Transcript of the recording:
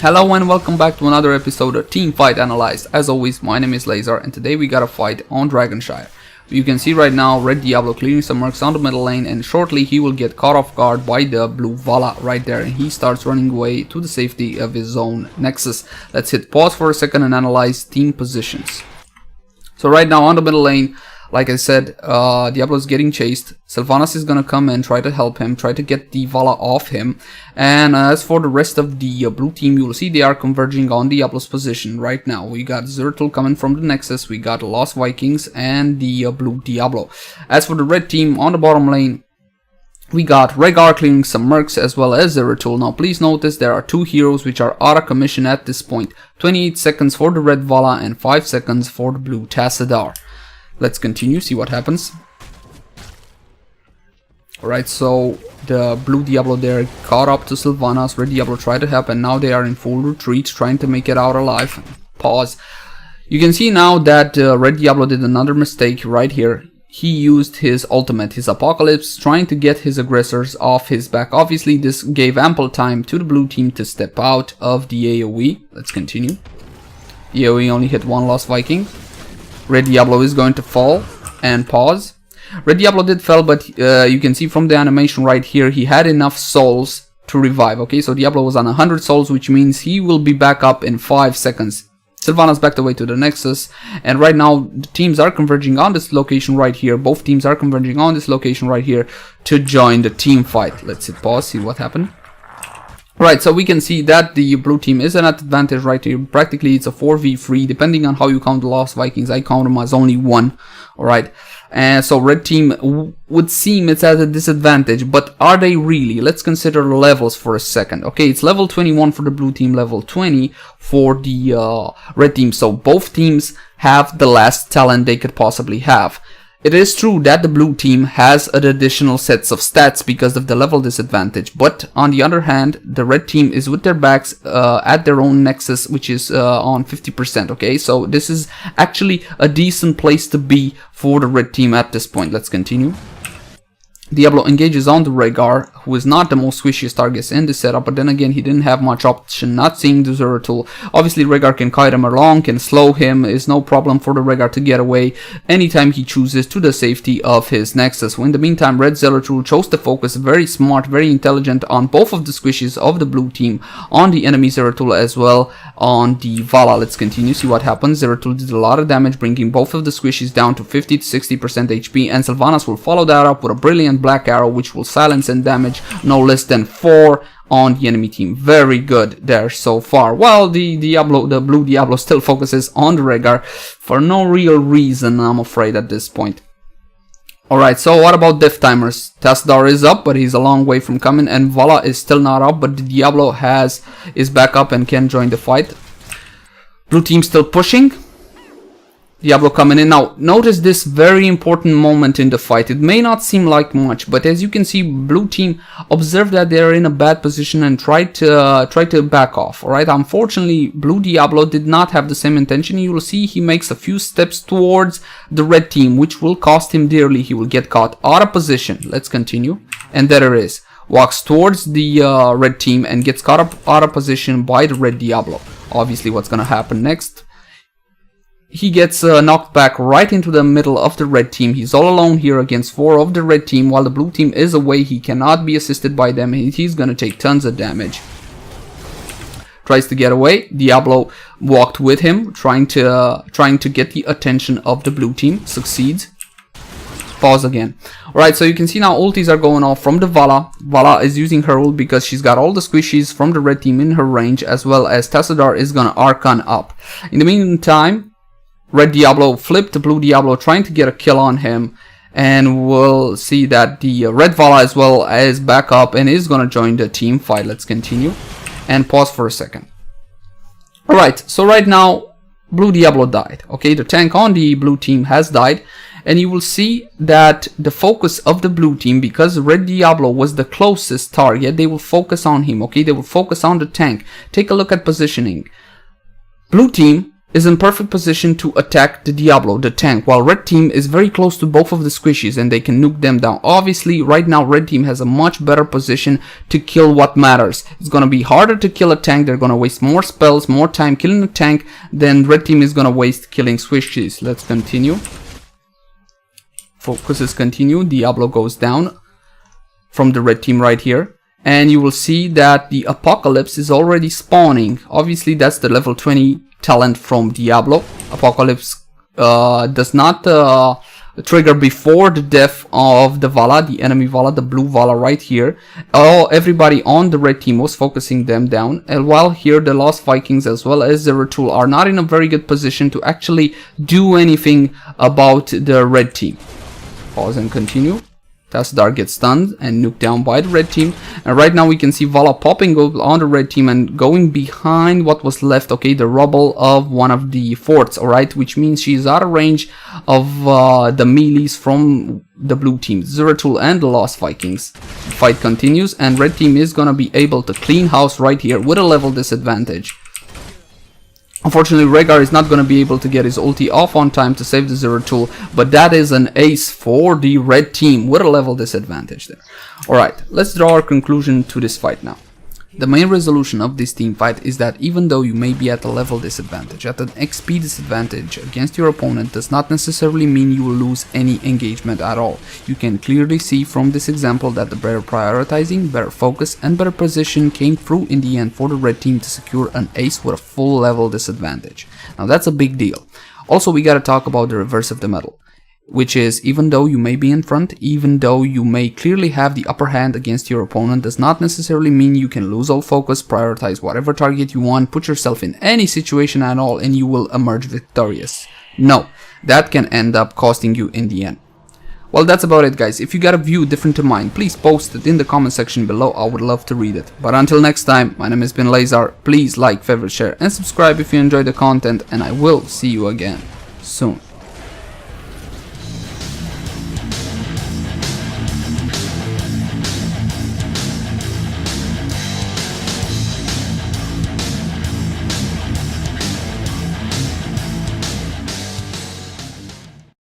Hello and welcome back to another episode of Team Fight Analyzed. As always, my name is Laser and today we got a fight on Dragonshire. You can see right now Red Diablo clearing some mercs on the middle lane, and shortly he will get caught off guard by the blue Vala right there, and he starts running away to the safety of his own Nexus. Let's hit pause for a second and analyze team positions. So right now on the middle lane, like I said, Diablo is getting chased. Sylvanas is gonna come and try to help him, try to get the Vala off him. And as for the rest of the blue team, you will see they are converging on Diablo's position right now. We got Zeratul coming from the Nexus, we got Lost Vikings and the blue Diablo. As for the red team on the bottom lane, we got Rhaegar clearing some mercs as well as Zeratul. Now please notice there are two heroes which are out of commission at this point. 28 seconds for the red Vala and 5 seconds for the blue Tassadar. Let's continue, see what happens. Alright, so the blue Diablo there caught up to Sylvanas. Red Diablo tried to help and now they are in full retreat, trying to make it out alive. Pause. You can see now that Red Diablo did another mistake right here. He used his ultimate, his Apocalypse, trying to get his aggressors off his back. Obviously this gave ample time to the blue team to step out of the AoE. Let's continue. The AoE only hit one Lost Viking. Red Diablo is going to fall and pause. Red Diablo did fall, but you can see from the animation right here, he had enough souls to revive. Okay, so Diablo was on 100 souls, which means he will be back up in 5 seconds. Sylvanas backed away to the Nexus, and right now the teams are converging on this location right here. Both teams are converging on this location right here to join the team fight. Let's hit pause, see what happened. Right, so we can see that the blue team is at an advantage right here. Practically it's a 4v3, depending on how you count the Lost Vikings. I count them as only one. Alright, and so red team would seem it's at a disadvantage, but are they really? Let's consider the levels for a second. Okay, it's level 21 for the blue team, level 20 for the red team. So both teams have the last talent they could possibly have. It is true that the blue team has an additional sets of stats because of the level disadvantage, but on the other hand, the red team is with their backs at their own Nexus, which is on 50%, okay? So this is actually a decent place to be for the red team at this point. Let's continue. Diablo engages on the Rhaegar, who is not the most squishiest target in this setup, but then again he didn't have much option not seeing the Zeratul. Obviously Rhaegar can kite him along, can slow him, is no problem for the Rhaegar to get away anytime he chooses to the safety of his Nexus. In the meantime, red Zeratul chose to focus very smart, very intelligent on both of the squishies of the blue team, on the enemy Zeratul as well on the Vala. Let's continue, see what happens. Zeratul did a lot of damage, bringing both of the squishies down to 50 to 60% HP, and Sylvanas will follow that up with a brilliant black arrow which will silence and damage no less than 4 on the enemy team. Very good there so far. While the blue Diablo still focuses on the Rhaegar for no real reason, I'm afraid, at this point. Alright, so what about death timers? Tassadar is up, but he's a long way from coming, and Vala is still not up, but the Diablo is back up and can join the fight. Blue team still pushing. Diablo coming in. Now, notice this very important moment in the fight. It may not seem like much, but as you can see, blue team observed that they're in a bad position and tried to back off. Alright, unfortunately, blue Diablo did not have the same intention. You will see he makes a few steps towards the red team, which will cost him dearly. He will get caught out of position. Let's continue. And there it is. Walks towards the red team and gets caught up out of position by the red Diablo. Obviously, what's gonna happen next? He gets knocked back right into the middle of the red team. He's all alone here against 4 of the red team, while the blue team is away. He cannot be assisted by them. He's gonna take tons of damage. Tries to get away. Diablo walked with him, trying to get the attention of the blue team. Succeeds. Pause again. Alright, so you can see now ultis are going off from the Vala. Vala is using her ult because she's got all the squishies from the red team in her range, as well as Tassadar is gonna Archon up. In the meantime, red Diablo flipped the blue Diablo, trying to get a kill on him, and we'll see that the red Vala as well is back up and is gonna join the team fight. Let's continue and pause for a second. Alright, so right now blue Diablo died. Okay, the tank on the blue team has died, and you will see that the focus of the blue team, because red Diablo was the closest target, they will focus on him. Okay, they will focus on the tank. Take a look at positioning. Blue team is in perfect position to attack the Diablo, the tank, while red team is very close to both of the squishies and they can nuke them down. Obviously, right now red team has a much better position to kill what matters. It's gonna be harder to kill a tank. They're gonna waste more spells, more time killing a tank than red team is gonna waste killing squishies. Let's continue. Focus is continue. Diablo goes down from the red team right here. And you will see that the Apocalypse is already spawning. Obviously, that's the level 20 talent from Diablo. Apocalypse does not trigger before the death of the Vala, the enemy Vala, the blue Vala right here. Everybody on the red team was focusing them down, and while here the Lost Vikings as well as Zeratul are not in a very good position to actually do anything about the red team. Pause and continue. Tassadar gets stunned and nuked down by the red team, and right now we can see Vala popping up on the red team and going behind what was left, okay, the rubble of one of the forts, alright, which means she's out of range of the melees from the blue team, Zeratul and the Lost Vikings. The fight continues and red team is gonna be able to clean house right here with a level disadvantage. Unfortunately, Rhaegar is not going to be able to get his ulti off on time to save the Zeratul, but that is an ace for the red team with a level disadvantage there. Alright, let's draw our conclusion to this fight now. The main resolution of this team fight is that even though you may be at a level disadvantage, at an XP disadvantage against your opponent, does not necessarily mean you will lose any engagement at all. You can clearly see from this example that the better prioritizing, better focus and better position came through in the end for the red team to secure an ace with a full level disadvantage. Now that's a big deal. Also, we gotta talk about the reverse of the medal, which is even though you may be in front, even though you may clearly have the upper hand against your opponent, does not necessarily mean you can lose all focus, prioritize whatever target you want, put yourself in any situation at all and you will emerge victorious. No, that can end up costing you in the end. Well, that's about it, guys. If you got a view different to mine, please post it in the comment section below. I would love to read it. But until next time, my name has been Leyzar. Please like, favorite, share and subscribe if you enjoyed the content, and I will see you again soon.